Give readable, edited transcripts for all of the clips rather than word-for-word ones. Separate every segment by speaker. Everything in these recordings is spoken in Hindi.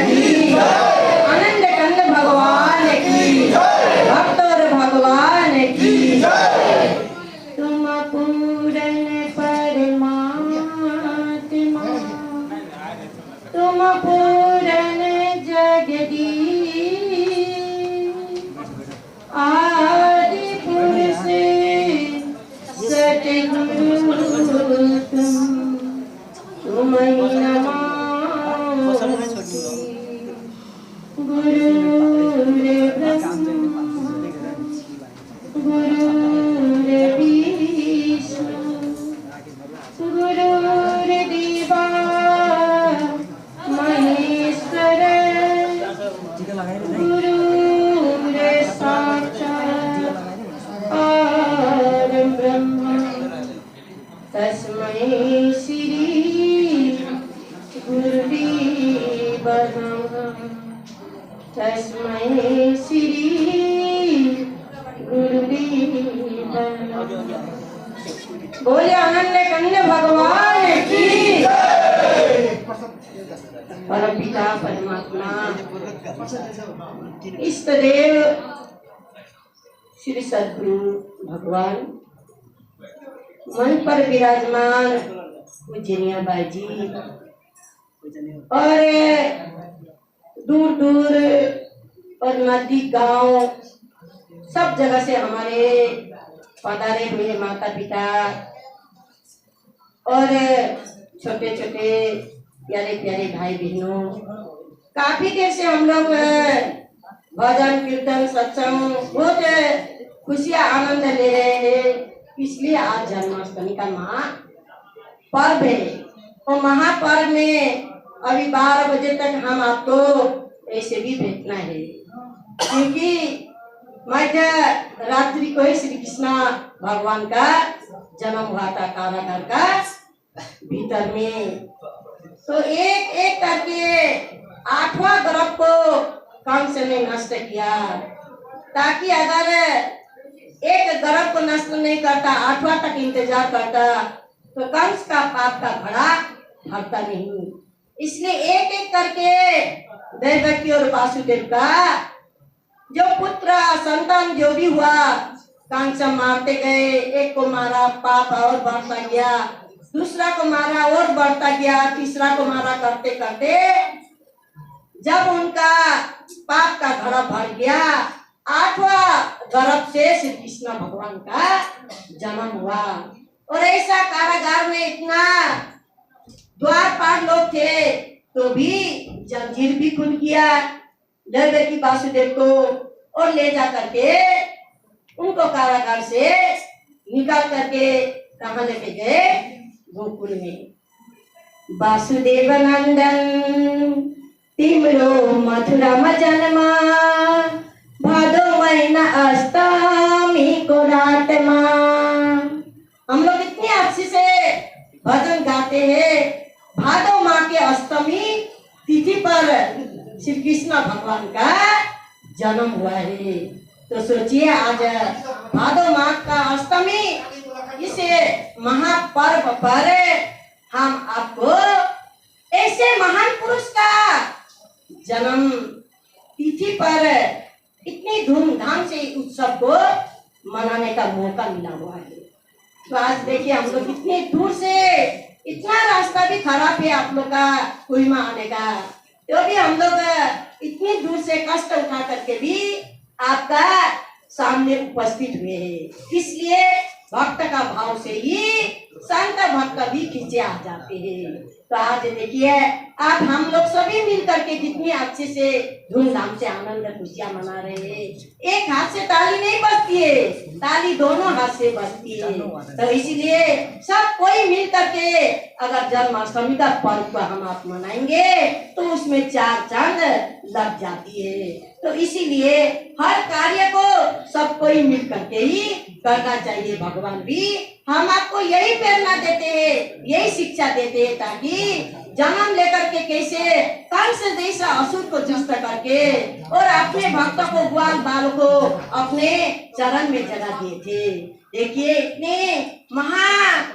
Speaker 1: की, आनंद कंद भगवान की, भक्त और भगवान की। तुम पूर्ण परमात्मा, तुम पूर्ण जगदीश, आदि पुरुष सतगुरु तुम्हें नमामि। गुरुर्ब्रह्मा गुरुर्विष्णु गुरुर्देवा महेश्वर, गुरुर्साक्षात् परब्रह्म, तस्मै श्री गुरुवे नमः, तस्मै श्री गुरुवे नमः। बोले आनंद कंद भगवान की। परमपिता परमात्मा इष्ट देव श्री सद्गुरु भगवान मन पर विराजमान पूजनीय बाजी और दूर दूर और नदी गांव सब जगह से हमारे पधारे हुए माता पिता और छोटे छोटे प्यारे प्यारे भाई बहनों, काफी देर से हम लोग भजन कीर्तन सत्संग बहुत खुशियां आनंद ले रहे हैं। इसलिए आज जन्माष्टमी का महापर्व है और महापर्व में अभी 12 बजे तक हम आपको ऐसे भी भेजना है, क्योंकि मध्य रात्रि को ही श्री कृष्ण भगवान का जन्म हुआ था कारागार का भीतर में। तो एक एक करके 8वां गर्भ को कंस ने नष्ट किया, ताकि अगर एक गर्भ को नष्ट नहीं करता 8वां तक इंतजार करता तो कंस का पाप का घड़ा भरता नहीं। इसलिए एक एक करके देवकी और वासुदेव का जो पुत्र संतान जो भी हुआ कंस मारते गए। एक को मारा, पाप और बढ़ता गया, दूसरा को मारा और बढ़ता गया, तीसरा को मारा, करते करते जब उनका पाप का घड़ा भर गया 8वां गर्भ से श्री कृष्ण भगवान का जन्म हुआ। और ऐसा कारागार में इतना द्वारपाल लोग थे तो भी जंजीर भी खुल गया देवकी वासुदेव को, और ले जा करके उनको कारागार से निकाल करके कहाँ लेके गए? गोकुल में। वासुदेव नंदन तिम्रो मथुरा में जन्मा, भादो महीना अष्टमी को रात माँ। हम लोग इतनी अच्छे से भजन गाते हैं। भादो माह के अष्टमी तिथि पर श्री कृष्ण भगवान का जन्म हुआ है। तो सोचिए आज भादो माह का अष्टमी, इसे महापर्व पर हम आपको ऐसे महान पुरुष का जन्म तिथि पर इतनी धूमधाम से उत्सव को मनाने का मौका मिला हुआ है। तो आज देखिए हम लोग इतनी दूर से, इतना रास्ता भी खराब है आप लोग का कोहिमा आने का, तो भी हम लोग इतनी दूर से कष्ट उठा करके भी आपका सामने उपस्थित हुए हैं। इसलिए भक्त का भाव से ही संत भक्त भी खींचे आ जाते हैं। तो आज देखिए आप हम लोग सभी मिल करके कितनी अच्छे से धूमधाम से आनंद खुशियां मना रहे हैं। एक हाथ से ताली नहीं बजती है, ताली दोनों हाथ से बजती है। तो इसीलिए सब कोई मिल करके अगर जन्माष्टमी का पर्व को हम आप मनाएंगे तो उसमें 4 चांद लग जाती है। तो इसीलिए हर कार्य को सब कोई मिल करके ही करना चाहिए। भगवान भी हम आपको यही प्रेरणा देते हैं, यही शिक्षा देते हैं, ताकि जन्म लेकर के कैसे कंस जैसा असुर को दुष्ट करके और अपने भक्तों को, ग्वाल बाल को अपने चरण में जगा दिए थे। देखिए इतने महा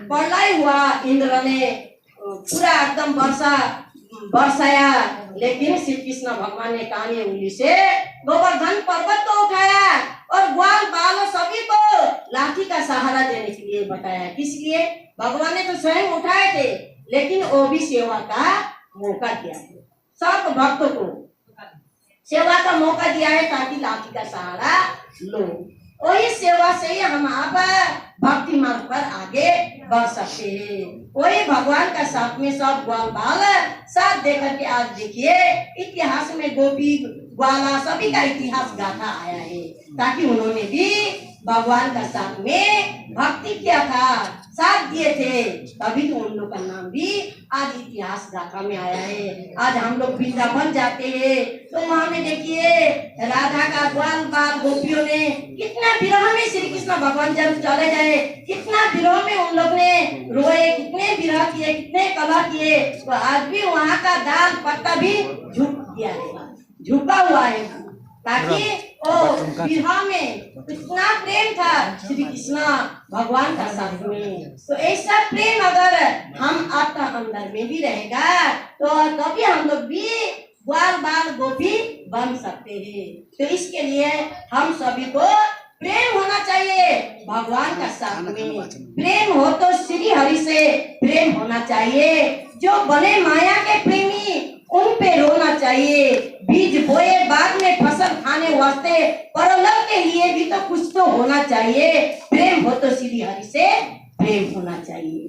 Speaker 1: प्रलय हुआ, इंद्र ने पूरा एकदम वर्षा बरसाया, लेकिन श्री कृष्ण भगवान ने काली उंगली से गोवर्धन पर्वत को उठाया और ग्वाल बाल सभी को लाठी का सहारा देने के लिए बताया। किस लिए? भगवान ने तो स्वयं उठाए थे, लेकिन वो भी सेवा का मौका दिया है। सब भक्तों को सेवा का मौका दिया है ताकि लाठी का सहारा लो। वही सेवा से ही हम आप भक्ति मार्ग पर आगे बढ़ सकते हैं। वही भगवान का साथ में सब ग्वाल बाल साथ देकर के आज देखिए इतिहास में गोपी ग्वाला सभी का इतिहास गाथा आया है, ताकि उन्होंने भी भगवान का साथ में भक्ति किया था, साथ दिए थे, तभी तो उन लोग का नाम भी आज इतिहास गाथा में आया है। आज हम लोग वृंदावन जाते हैं तो वहाँ में देखिए राधा का ग्वाल बाल गोपियों ने कितना विरह में श्री कृष्ण भगवान जब चले गए, कितना विरह में उन लोग ने रोए, कितने विरह किए, कितने कलह किए, तो आज भी वहाँ का दाल पत्ता भी झुक गया है, झुका हुआ है, ताकि ओ विवाह में इतना प्रेम था श्री कृष्ण भगवान का साथ में। तो ऐसा प्रेम अगर हम आपका अंदर में भी रहेगा तो तभी हम लोग भी ग्वाल बाल गोपी बन सकते हैं। तो इसके लिए हम सभी को प्रेम होना चाहिए भगवान का साथ में। प्रेम हो तो श्री हरि से प्रेम होना चाहिए। जो बने माया के प्रेमी उन पे रोना चाहिए। बीज बोए बाद में फसल खाने वास्ते परलोक के लिए भी तो कुछ तो होना चाहिए। प्रेम हो तो श्री हरि से प्रेम होना चाहिए।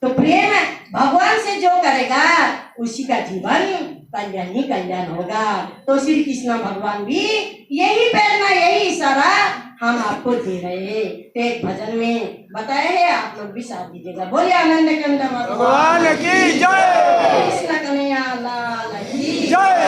Speaker 1: तो प्रेम भगवान से जो करेगा उसी का जीवन कल्याण ही कल्याण होगा। तो श्री कृष्ण भगवान भी यही प्रेरणा, यही इशारा हम आपको दे रहे हैं। तो एक भजन में बताए हैं, आप लोग भी साथ दीजिएगा। बोलिए आनंद कंद भगवान की जय, कृष्ण कन्हैया लाल की जय।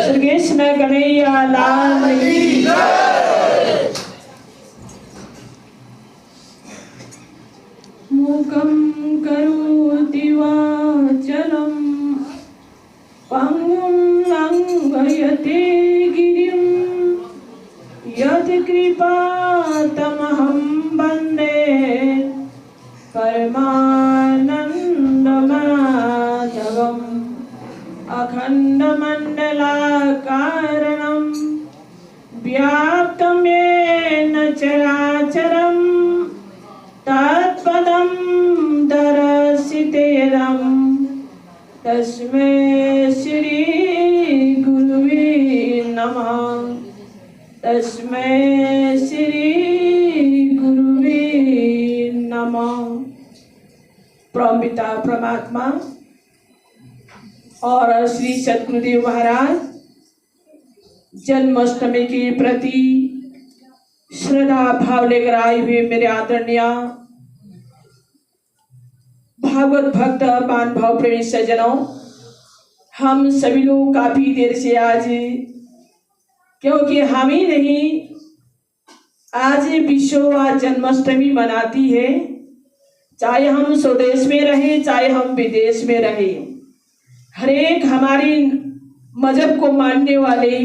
Speaker 2: श्री कृष्ण कन्हैया लाल की मूकं करोति वाचालं पंगुं लंघयते गिरिं यत्कृपातमहं वन्दे परमानन्दमाधवम् अखण्डमण्डलाकारणं व्याप्तं येन चराचरं तत्पदं दर्शितेरं तस्मै श्री गुरुवे नमः। तस्मै श्री गुरुवे नमः। परमपिता परमात्मा और श्री सद्गुरुदेव महाराज जन्माष्टमी के प्रति श्रद्धा भाव लेकर आए हुए मेरे आदरणीय भागवत भक्त मान भाव प्रेमी सज्जनों, हम सभी लोग काफी देर से आज, क्योंकि हम ही नहीं, आज विश्व आज जन्माष्टमी मनाती है, चाहे हम स्वदेश में रहे चाहे हम विदेश में रहे। हर एक हमारी मजहब को मानने वाले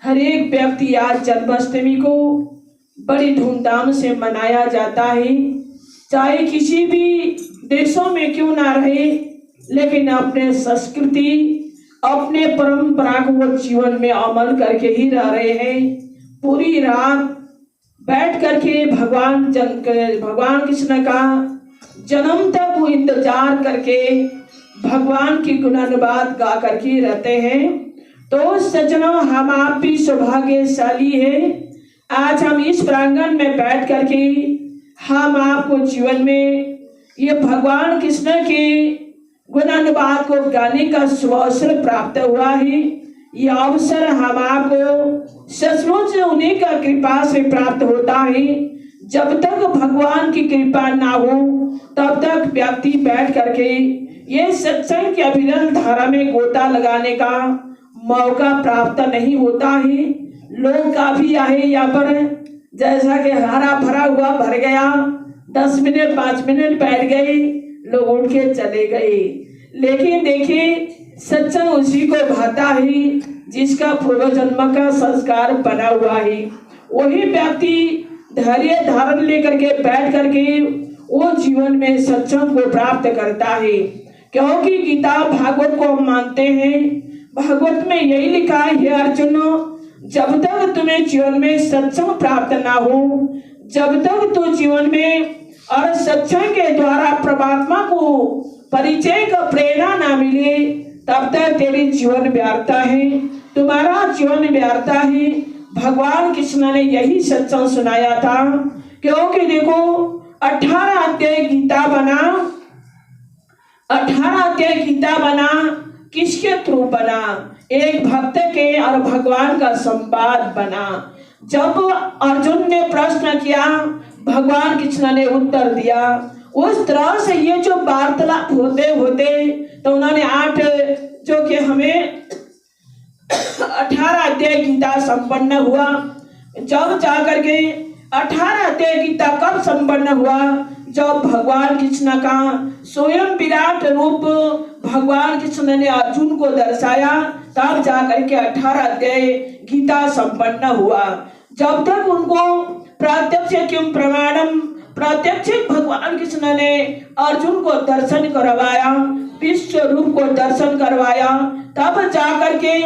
Speaker 2: हर एक व्यक्ति आज जन्माष्टमी को बड़ी धूमधाम से मनाया जाता है। चाहे किसी भी देशों में क्यों ना रहे, लेकिन अपने संस्कृति अपने परंपरा को वो जीवन में अमल करके ही रह रहे हैं। पूरी रात बैठ करके भगवान कृष्ण का जन्म तक वो इंतजार करके भगवान की गुणानुवाद गा करके रहते हैं। तो सज्जनों, हम आप भी सौभाग्यशाली है, आज हम इस प्रांगण में बैठ करके हम आपको जीवन में ये भगवान कृष्ण के गुणानुवाद को गाने का अवसर प्राप्त हुआ है। ये अवसर हम आपको सचमुच उन्हीं का कृपा से प्राप्त होता है। जब तक भगवान की कृपा ना हो तब तक व्यक्ति बैठ करके ये सत्संग की अविरल धारा में गोता लगाने का मौका प्राप्त नहीं होता है। लोग काफी आए यहाँ पर, जैसा कि हरा भरा हुआ भर गया, 10 मिनट 5 मिनट बैठ गए, लोग उठ के चले गए। लेकिन देखिए, सत्संग उसी को भाता है जिसका पूर्व जन्म का संस्कार बना हुआ है। वही व्यक्ति धैर्य धारण लेकर के बैठ करके वो जीवन में सत्संग को प्राप्त करता है। क्योंकि गीता भागवत को हम मानते हैं, भागवत में यही लिखा है, हे अर्जुन, जब तक तुम्हें जीवन में सत्संग प्राप्त ना हो, जब तक तो जीवन में और सत्संग के द्वारा परमात्मा को परिचय का प्रेरणा ना मिले, तब तक तेरे जीवन व्यर्थ है, तुम्हारा जीवन व्यर्थ है। भगवान कृष्ण ने यही सत्संग सुनाया था। क्योंकि देखो, 18 अध्याय गीता बना, 18 अध्याय गीता बना किसके थ्रू बना? एक भक्त के और भगवान का संवाद बना। जब अर्जुन ने प्रश्न किया, भगवान कृष्ण ने उत्तर दिया। उस तरह से ये जो वार्तालाप होते होते तो उन्होंने 8 जो कि हमें 18 अध्याय गीता संपन्न हुआ। जब जाकर के 18 अध्याय गीता कब संपन्न हुआ? जब भगवान कृष्ण का स्वयं विराट रूप भगवान कृष्ण ने अर्जुन को दर्शाया, तब जाकर के 18 अध्याय गीता संपन्न हुआ। जब तक उनको प्रत्यक्ष किम प्रमाणम, प्रत्यक्ष भगवान कृष्ण ने अर्जुन को दर्शन करवाया, विश्व रूप को दर्शन करवाया, तब जाकर के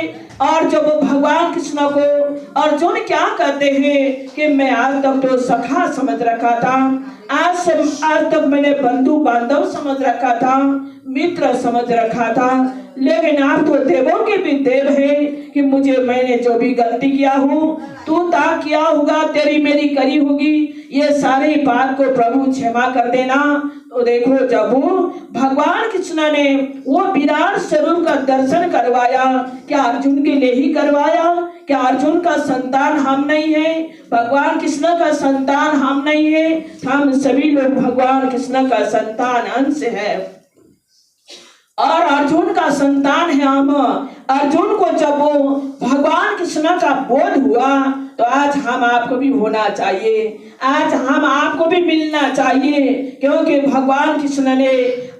Speaker 2: और जब भगवान कृष्ण को अर्जुन क्या कहते हैं कि मैं आज तक तो सखा समझ रखा था, आज तक मैंने बंधु बांधव समझ रखा था, मित्र समझ रखा था, लेकिन आप तो देवों के भी देव है कि मैंने जो भी गलती किया हूँ, तू ता किया होगा, तेरी मेरी करी होगी, ये सारी बात को प्रभु क्षमा कर देना। तो देखो जब भगवान कृष्ण ने वो विराट स्वरूप का दर्शन करवाया, क्या अर्जुन के लिए ही करवाया? क्या अर्जुन का संतान हम नहीं है? भगवान कृष्ण का संतान हम नहीं है? हम सभी लोग भगवान कृष्ण का संतान अंश है और अर्जुन का संतान है हम। अर्जुन को जब भगवान कृष्ण का बोध हुआ तो आज हम आपको भी होना चाहिए, आज हम आपको भी मिलना चाहिए, क्योंकि भगवान कृष्ण ने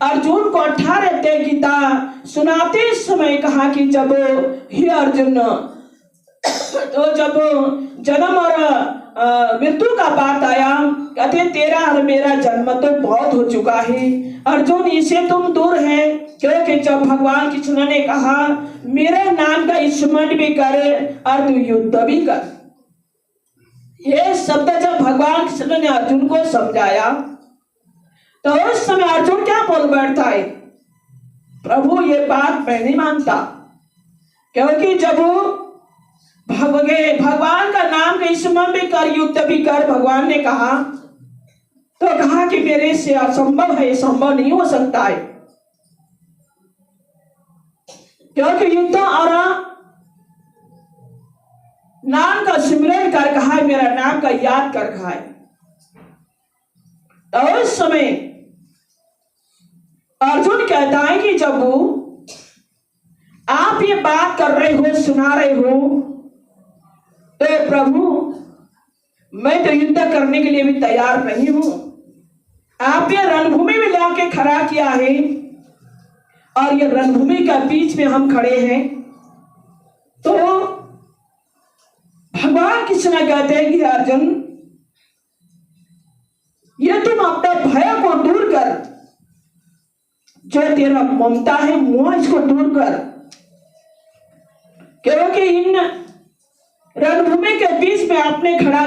Speaker 2: अर्जुन को 18 अध्याय गीता सुनाते समय कहा कि जब हे अर्जुन, तो जब जन्म और मृत्यु का बात आया, कहते तेरा और मेरा जन्म तो बहुत हो चुका है अर्जुन, इससे तुम दूर है, क्योंकि जब भगवान कृष्ण ने कहा मेरे नाम का स्मरण भी कर और तू युद्ध भी कर, ये शब्द जब भगवान कृष्ण ने अर्जुन को समझाया तो उस समय अर्जुन क्या बोल बैठता है, प्रभु ये बात मैं नहीं मानता, क्योंकि जब भगवान का नाम का स्मरण भी कर, युद्ध भी कर भगवान ने कहा, तो कहा कि मेरे से असंभव है, संभव नहीं हो सकता है, क्योंकि युद्ध और नाम का सिमरन कर कहा है, मेरा नाम का याद कर कहा है। तो उस समय अर्जुन कहता है कि जब आप ये बात कर रहे हो, सुना रहे हो, तो प्रभु मैं तो युद्ध करने के लिए भी तैयार नहीं हूं, आप ये रणभूमि में लाके खड़ा किया है और ये रणभूमि के बीच में हम खड़े हैं, तो भगवान कृष्ण कहते हैं कि अर्जुन ये तुम अपने भय को दूर कर, जो तेरा ममता है मोह इसको दूर कर, क्योंकि इन रणभूमि के बीच में आपने खड़ा,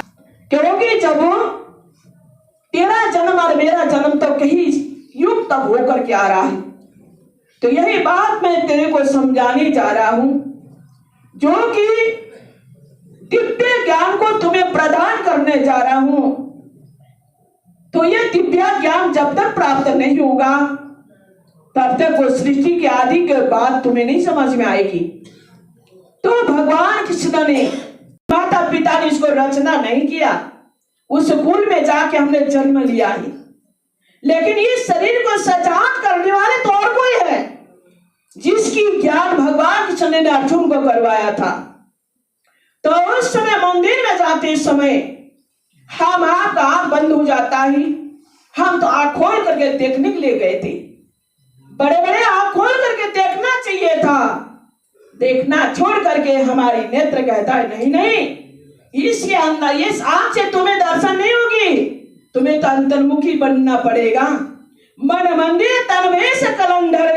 Speaker 2: क्योंकि जब तेरा जन्म और मेरा जन्म तो कहीं युग तक होकर के आ रहा है, तो यही बात मैं तेरे को समझाने जा रहा हूं, जो कि दिव्य ज्ञान को तुम्हें प्रदान करने जा रहा हूं। तो ये दिव्य ज्ञान जब तक प्राप्त नहीं होगा तब तक वो सृष्टि के आदि के बाद तुम्हें नहीं समझ में आएगी। तो भगवान कृष्ण ने, माता पिता ने इसको रचना नहीं किया, उस कुल में जाके हमने जन्म लिया है, लेकिन इस शरीर को सजात करने वाले तो और कोई है, जिसकी ज्ञान भगवान कृष्ण ने अर्जुन को करवाया था। तो उस समय मंदिर में जाते समय हम आपका आंख बंद हो जाता ही, हम तो आंख खोल करके देखने के लिए गए थे, बड़े बड़े आंख खोल करके देखना चाहिए था, देखना छोड़ करके हमारी नेत्र कहता है नहीं नहीं, इसके अंदर इस आंख से तुम्हें दर्शन नहीं होगी, तुम्हें तो अंतर्मुखी बनना पड़ेगा। मन मंदिर तनवेश कलंधर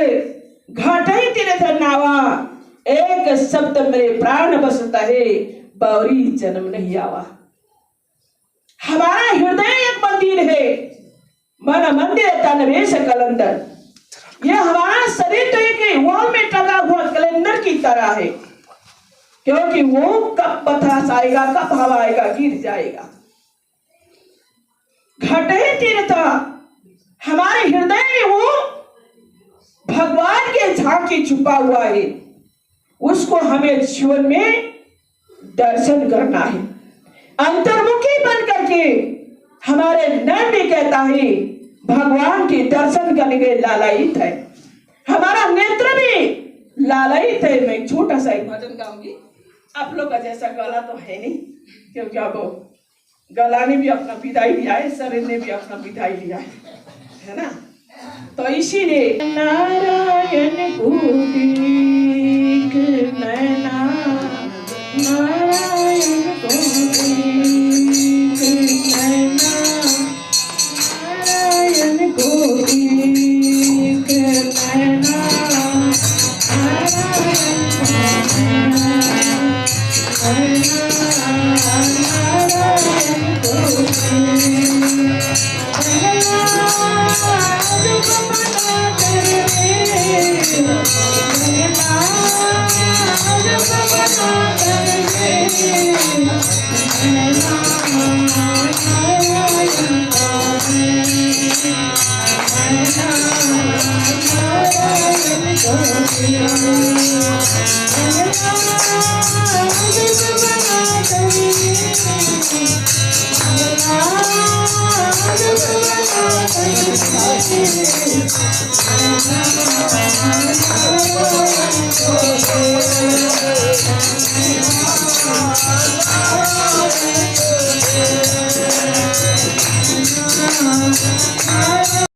Speaker 2: घाटे तीर्थ नावा, एक शब्द मेरे प्राण बसता है, बौरी जन्म नहीं आवा। हमारा हृदय एक मंदिर है, मन मंदिर तनवेश कलंधर, यह हमारा शरीर तो एक वॉल में टंगा हुआ कैलेंडर की तरह है, क्योंकि वो कब बतास आएगा, कब हवा आएगा, गिर जाएगा। घटे तीर्थ हमारे हृदय में वो भगवान के झांकी छुपा हुआ है, उसको हमें जीवन में दर्शन करना है। अंतर्मुखी बन करके हमारे नैन भी कहता है भगवान के दर्शन करने के लालायित है, हमारा नेत्र भी लालायित है। मैं एक छोटा सा एक भजन गाऊंगी। आप लोग का जैसा गला तो है नहीं, क्योंकि अब गला ने भी अपना विदाई लिया है, शरीर ने भी अपना विदाई लिया है ना। तो इसीलिए नारायण को देख नैना, नारायण को देख नैना, नारायण को देख नैना, नारायण को